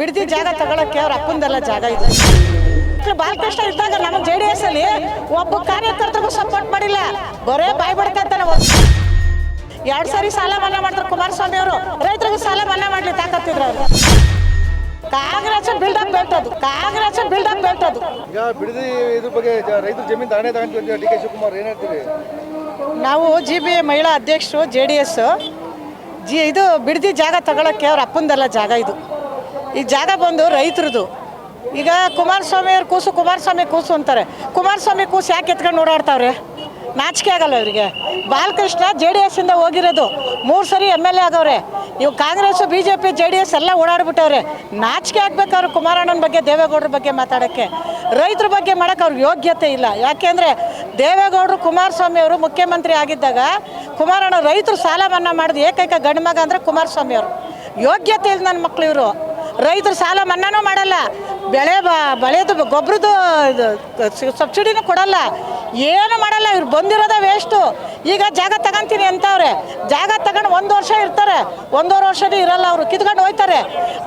ಬಿಡದಿ ಜಾಗ ತಗೊಳಕ್ಕೆ ಅವ್ರ ಅಪ್ಪಂದೆಲ್ಲ ಜಾಗ ಇದೆ. ಬಾಲಕೃಷ್ಣ ಇದ್ದಾಗ ನಮ್ಮ JDS ಅಲ್ಲಿ ಒಬ್ಬ ಕಾರ್ಯಕರ್ತರಿಗೂ ಸಪೋರ್ಟ್ ಮಾಡಿಲ್ಲ, ಬರೇ ಬಾಯ್ ಬಡ್ಕಂತಾನೆ. 2 ಸಾರಿ ಸಾಲ ಮನ್ನಾ ಮಾಡ್ತಾರೆ ಕುಮಾರಸ್ವಾಮಿ ಅವರು, ರೈತರಿಗೂ ಸಾಲ ಮನ್ನಾ ಮಾಡ್ಲಿ ತಾಕತ್ತಿದ್ರು ಅವರು. ಕಾಂಗ್ರೆಸ್ ಬಿಲ್ಡಪ್ ಬೆಳ್ತದು, ಕಾಂಗ್ರೆಸ್ ಬಿಲ್ಡಪ್ ಬೆಳ್ತದು. ಈಗ ಬಿಡದಿ ಇದ್ರ ಬಗ್ಗೆ ರೈತರ ಜಮೀನು ದಾಣೆ ತಗೊಂಡು DK ಶಿವಕುಮಾರ್ ಏನು ಹೇಳ್ತೀವಿ? ನಾವು GBA ಮಹಿಳಾ ಅಧ್ಯಕ್ಷರು JDS. ಇದು ಬಿಡದಿ ಜಾಗ ತಗೊಳಕ್ಕೆ ಅವ್ರ ಅಪ್ಪಂದೆಲ್ಲ ಜಾಗ ಇದು. ಈ ಜಾಗ ಬಂದು ರೈತರದು. ಈಗ ಕುಮಾರಸ್ವಾಮಿ ಅವ್ರು ಕೂಸು, ಕುಮಾರಸ್ವಾಮಿ ಕೂಸು ಅಂತಾರೆ. ಕುಮಾರಸ್ವಾಮಿ ಕೂಸು ಯಾಕೆ ಎತ್ಕೊಂಡು ಓಡಾಡ್ತಾವ್ರೆ? ನಾಚಿಕೆ ಆಗಲ್ಲ ಅವರಿಗೆ. ಬಾಲಕೃಷ್ಣ JDS ಇಂದ ಹೋಗಿರೋದು, 3 ಸರಿ MLA ಆಗವ್ರೆ. ಇವು ಕಾಂಗ್ರೆಸ್ BJP JDS ಎಲ್ಲ ಓಡಾಡ್ಬಿಟ್ಟವ್ರೆ. ನಾಚಿಕೆ ಆಗ್ಬೇಕು ಅವ್ರು ಕುಮಾರಣ್ಣನ ಬಗ್ಗೆ, ದೇವೇಗೌಡರ ಬಗ್ಗೆ ಮಾತಾಡೋಕ್ಕೆ. ರೈತರ ಬಗ್ಗೆ ಮಾಡೋಕ್ಕೆ ಅವ್ರಿಗೆ ಯೋಗ್ಯತೆ ಇಲ್ಲ. ಯಾಕೆಂದರೆ ದೇವೇಗೌಡರು ಕುಮಾರಸ್ವಾಮಿ ಅವರು ಮುಖ್ಯಮಂತ್ರಿ ಆಗಿದ್ದಾಗ ಕುಮಾರಣ್ಣ ರೈತರು ಸಾಲ ಮನ್ನಾ ಮಾಡಿದ ಏಕೈಕ ಗಂಡು ಮಗ ಅಂದರೆ ಕುಮಾರಸ್ವಾಮಿ ಅವರು. ಯೋಗ್ಯತೆ ಇಲ್ಲ ನನ್ನ ಮಕ್ಕಳು ಇವರು. ರೈತರು ಸಾಲ ಮನ್ನಾನೂ ಮಾಡಲ್ಲ, ಬೆಳೆದು ಗೊಬ್ಬರದ್ದು ಸಬ್ಸಿಡಿನೂ ಕೊಡಲ್ಲ, ಏನು ಮಾಡಲ್ಲ. ಇವ್ರು ಬಂದಿರೋದೇ ವೇಸ್ಟು. ಈಗ ಜಾಗ ತಗೊಂತೀನಿ ಅಂತವ್ರೆ, ಜಾಗ ತಗೊಂಡು 1 ವರ್ಷ ಇರ್ತಾರೆ, 1.5 ವರ್ಷನೂ ಇರಲ್ಲ. ಅವರು ಕಿತ್ಕೊಂಡು ಹೋಗ್ತಾರೆ.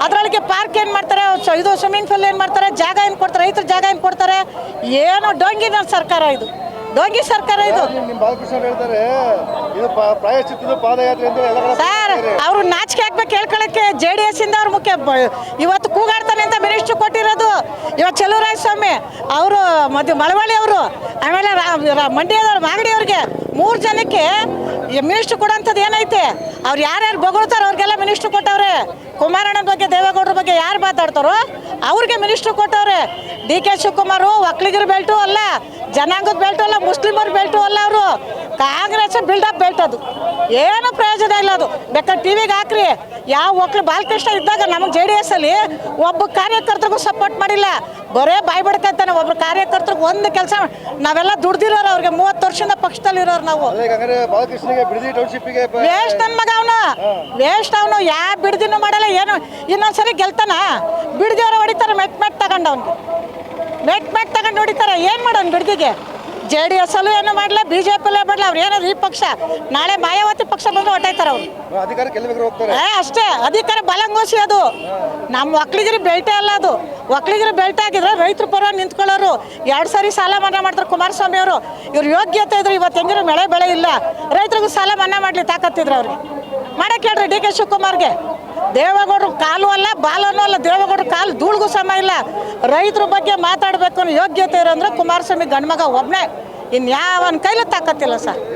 ಅದರೊಳಗೆ ಪಾರ್ಕ್ ಏನು ಮಾಡ್ತಾರೆ, ಇದು ಸ್ವಿಮ್ಮಿಂಗ್ ಪೂಲ್ ಏನು ಮಾಡ್ತಾರೆ, ಜಾಗ ಏನು ಕೊಡ್ತಾರೆ, ರೈತರು ಜಾಗ ಏನು ಕೊಡ್ತಾರೆ? ಏನು ಡೊಂಗಿನ ಸರ್ಕಾರ ಇದು, ಡೊಂಗಿ ಸರ್ಕಾರ ಇದು. ಬಾಲಕೃಷ್ಣ ಹೇಳ್ತಾರೆ ಇದು ಪ್ರಾಯಶ್ಚಿತ್ತದ ಪಾದಯಾತ್ರೆ ಅಂತ ಸರ್, ಅವರು ನಾಚಿಕೆ ಹಾಕ್ಬೇಕು ಹೇಳ್ಕೊಳ್ಳೋಕ್ಕೆ. JDS ಇಂದ ಅವ್ರು ಮುಖ್ಯ. ಇವತ್ತು ಕೂಗಾಡ್ತಾನೆ ಅಂತ ಮಿನಿಸ್ಟ್ರು ಕೊಟ್ಟಿರೋದು. ಇವತ್ತು ಚಲುವರಾಯಸ್ವಾಮಿ ಅವರು, ಮತ್ತು ಮಳವಳ್ಳಿ ಅವರು, ಆಮೇಲೆ ಮಂಡ್ಯದವ್ರು ಮಾಗಡಿ ಅವ್ರಿಗೆ 3 ಜನಕ್ಕೆ ಮಿನಿಸ್ಟ್ರು ಕೊಡೋಂಥದ್ದು ಏನೈತೆ? ಅವ್ರು ಯಾರ್ಯಾರು ಬೊಗಳ್ತಾರೋ ಅವ್ರಿಗೆಲ್ಲ ಮಿನಿಸ್ಟ್ರು ಕೊಟ್ಟವ್ರೆ. ಕುಮಾರಣ್ಣನ ಬಗ್ಗೆ, ದೇವೇಗೌಡರ ಬಗ್ಗೆ ಯಾರು ಮಾತಾಡ್ತಾರೋ ಅವ್ರಿಗೆ ಮಿನಿಸ್ಟ್ರು ಕೊಟ್ಟವ್ರೆ. DK ಶಿವಕುಮಾರು ಒಕ್ಕಲಿಗರ ಬೆಲ್ಟು ಅಲ್ಲ, ಜನಾಂಗದ ಬೆಲ್ಟು ಅಲ್ಲ, ಮುಸ್ಲಿಮರ ಬೆಲ್ಟು ಅಲ್ಲ. ಅವರು ಕಾಂಗ್ರೆಸ್ ಬಿಲ್ಡಪ್ ಬೆಲ್ಟದು. ಏನು ಪ್ರಯೋಜನ ಇಲ್ಲ ಅದು. ಬೇಕಾದ್ರೆ TVಗೆ ಹಾಕ್ರಿ. ಯಾವ ಒಕ್ಕಲು ಬಾಲಕೃಷ್ಣ ಇದ್ದಾಗ ನಮಗೆ JDS ಅಲ್ಲಿ ಒಬ್ಬ ಕಾರ್ಯಕರ್ತರಿಗೂ ಸಪೋರ್ಟ್ ಮಾಡಿಲ್ಲ, ಬರೇ ಬಾಯ್ ಬಡ್ಕಂತಾನೆ. ಒಬ್ರು ಕಾರ್ಯಕರ್ತರಿಗೆ ಒಂದು ಕೆಲಸ ನಾವೆಲ್ಲ ದುಡ್ದಿರೋರು, ಅವ್ರಿಗೆ 30 ವರ್ಷದಿಂದ ಪಕ್ಷದಲ್ಲಿರೋರು ನಾವು. ವೇಸ್ಟ್ ನನ್ನ ಮಗ ಅವನು, ವೇಸ್ಟ್ ಅವನು. ಯಾವ ಬಿಡ್ದಿನೂ ಮಾಡಲ್ಲ, ಏನು ಇನ್ನೊಂದ್ಸರಿ ಗೆಲ್ತಾನ? ಬಿಡ್ದಿಯವ್ರ ಹೊಡಿತಾರೆ, ಮೆಟ್ ತಗೊಂಡು ಅವ್ನಿಗೆ ಮೆಟ್ ತಗೊಂಡು ಹೊಡಿತಾರೆ. ಏನು ಮಾಡೋನು ಬಿಡ್ದಿಗೆ? JDS ಅಲ್ಲೂ ಏನು ಮಾಡಲ್ಲ, BJP ಅಲ್ಲೇ ಮಾಡಲ್ಲ. ಅವ್ರು ಏನಾದ್ರು ಈ ಪಕ್ಷ, ನಾಳೆ ಮಾಯಾವತಿ ಪಕ್ಷ ಬಂದ್ರೆ ಹೊಟ್ಟಾಯ್ತಾರೆ ಅವರು. ಅಷ್ಟೇ ಅಧಿಕಾರ ಬಲಂಗೋಸಿ. ಅದು ನಮ್ಮ ಒಕ್ಕಲಿಗರ ಬೆಲ್ಟೇ ಅಲ್ಲ. ಅದು ಒಕ್ಕಲಿಗರ ಬೆಲ್ಟ್ ಆಗಿದ್ರೆ ರೈತರ ಪರ ನಿಂತ್ಕೊಳ್ಳೋರು. 2 ಸಾರಿ ಸಾಲ ಮನ್ನಾ ಮಾಡ್ತಾರೆ ಕುಮಾರಸ್ವಾಮಿ ಅವರು. ಇವ್ರ ಯೋಗ್ಯತೆ ಇದ್ರು ಇವತ್ತು ಹೆಂಗಿರೋ ಬೆಳೆ ಇಲ್ಲ, ರೈತರಿಗೂ ಸಾಲ ಮನ್ನಾ ಮಾಡಲಿ ತಾಕತ್ತಿದ್ರು ಅವ್ರಿಗೆ. ಮಾಡಕ್ಕೆ ಹೇಳ್ರಿ DK ಶಿವಕುಮಾರ್ಗೆ. ದೇವೇಗೌಡರು ಕಾಲು ಅಲ್ಲ, ಬಾಲನೂ ಅಲ್ಲ. ದೇವೇಗೌಡರು ಕಾಲು ಧೂಳಿಗೂ ಸಮ ಇಲ್ಲ. ರೈತರ ಬಗ್ಗೆ ಮಾತಾಡಬೇಕು ಅನ್ನೋ ಯೋಗ್ಯತೆ ಇರೋ ಅಂದರೆ ಕುಮಾರಸ್ವಾಮಿ ಗಂಡ್ಮಗ ಒಬ್ಬನೇ. ಇನ್ಯಾವನ ಕೈಲೂ ತಾಕತ್ತಿಲ್ಲ ಸರ್.